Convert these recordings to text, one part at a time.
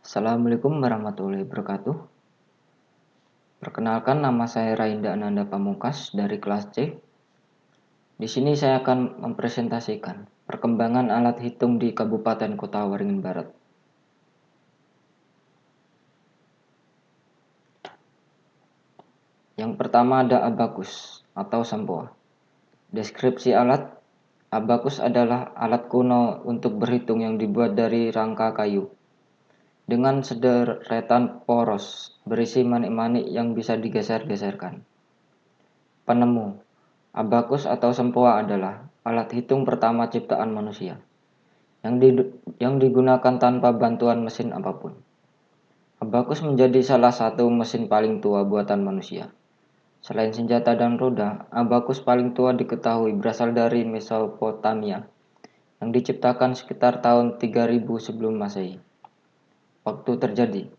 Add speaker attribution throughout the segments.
Speaker 1: Assalamualaikum warahmatullahi wabarakatuh. Perkenalkan, nama saya Rainda Ananda Pamungkas dari kelas C. Di sini saya akan mempresentasikan perkembangan alat hitung di Kabupaten Kota Waringin Barat. Yang pertama ada abakus atau sampoa. Deskripsi alat: abakus adalah alat kuno untuk berhitung yang dibuat dari rangka kayu dengan sederetan poros berisi manik-manik yang bisa digeser-geserkan. Penemu: abakus atau sempoa adalah alat hitung pertama ciptaan manusia yang digunakan tanpa bantuan mesin apapun. Abakus menjadi salah satu mesin paling tua buatan manusia. Selain senjata dan roda, abakus paling tua diketahui berasal dari Mesopotamia yang diciptakan sekitar tahun 3000 sebelum Masehi. Waktu terjadi: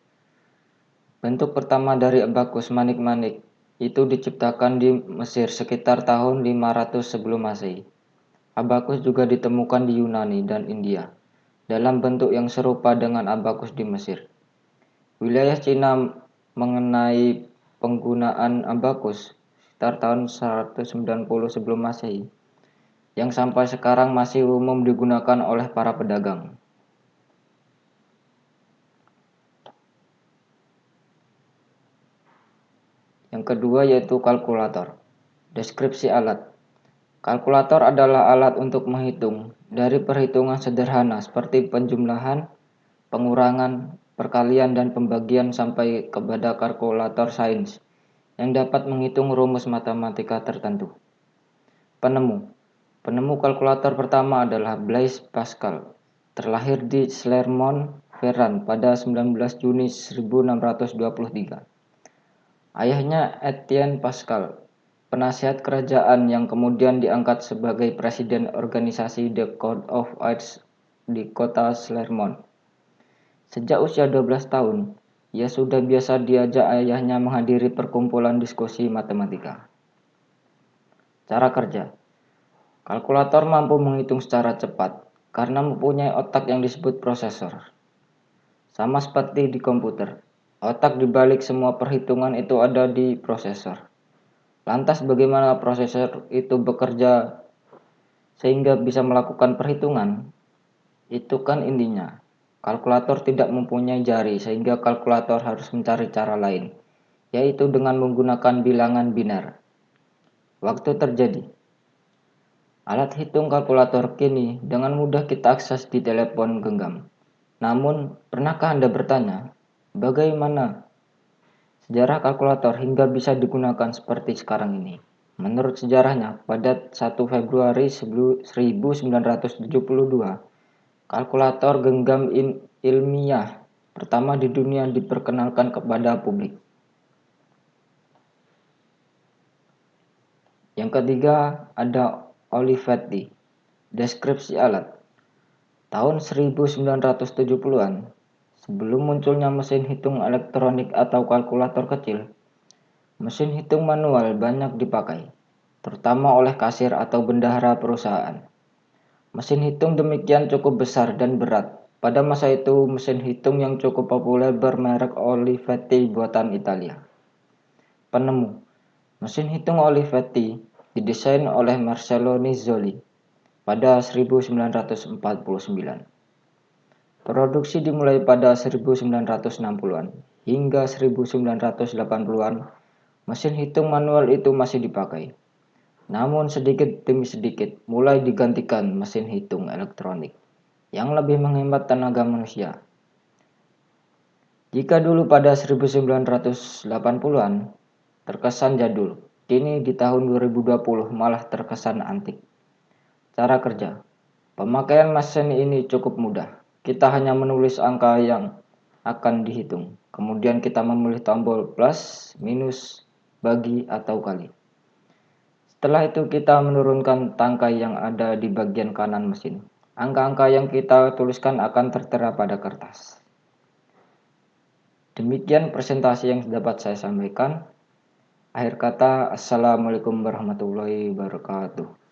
Speaker 1: bentuk pertama dari abakus manik-manik itu diciptakan di Mesir sekitar tahun 500 sebelum Masehi. Abakus juga ditemukan di Yunani dan India dalam bentuk yang serupa dengan abakus di Mesir. Wilayah Cina mengenai penggunaan abakus sekitar tahun 190 sebelum Masehi, yang sampai sekarang masih umum digunakan oleh para pedagang. Yang kedua yaitu kalkulator. Deskripsi alat: kalkulator adalah alat untuk menghitung dari perhitungan sederhana seperti penjumlahan, pengurangan, perkalian, dan pembagian sampai kepada kalkulator sains yang dapat menghitung rumus matematika tertentu. Penemu kalkulator pertama adalah Blaise Pascal, terlahir di Clermont-Ferrand pada 19 Juni 1623. Ayahnya Etienne Pascal, penasihat kerajaan yang kemudian diangkat sebagai presiden organisasi The Court of Arts di kota Clermont. Sejak usia 12 tahun, ia sudah biasa diajak ayahnya menghadiri perkumpulan diskusi matematika. Cara kerja: kalkulator mampu menghitung secara cepat karena mempunyai otak yang disebut prosesor. Sama seperti di komputer, otak di balik semua perhitungan itu ada di prosesor. Lantas bagaimana prosesor itu bekerja sehingga bisa melakukan perhitungan? Itu kan intinya. Kalkulator tidak mempunyai jari sehingga kalkulator harus mencari cara lain, yaitu dengan menggunakan bilangan biner. Waktu terjadi: alat hitung kalkulator kini dengan mudah kita akses di telepon genggam. Namun, pernahkah Anda bertanya, bagaimana sejarah kalkulator hingga bisa digunakan seperti sekarang ini? Menurut sejarahnya, pada 1 Februari 1972, kalkulator genggam ilmiah pertama di dunia diperkenalkan kepada publik. Yang ketiga ada Olivetti. Deskripsi alat: tahun 1970-an, sebelum munculnya mesin hitung elektronik atau kalkulator kecil, mesin hitung manual banyak dipakai, terutama oleh kasir atau bendahara perusahaan. Mesin hitung demikian cukup besar dan berat. Pada masa itu, mesin hitung yang cukup populer bermerek Olivetti buatan Italia. Penemu: mesin hitung Olivetti didesain oleh Marcello Nizzoli pada 1949. Produksi dimulai pada 1960-an hingga 1980-an. Mesin hitung manual itu masih dipakai. Namun sedikit demi sedikit mulai digantikan mesin hitung elektronik yang lebih menghemat tenaga manusia. Jika dulu pada 1980-an terkesan jadul, kini di tahun 2020 malah terkesan antik. Cara kerja: pemakaian mesin ini cukup mudah. Kita hanya menulis angka yang akan dihitung. Kemudian kita memilih tombol plus, minus, bagi, atau kali. Setelah itu kita menurunkan tangkai yang ada di bagian kanan mesin. Angka-angka yang kita tuliskan akan tertera pada kertas. Demikian presentasi yang dapat saya sampaikan. Akhir kata, Assalamualaikum warahmatullahi wabarakatuh.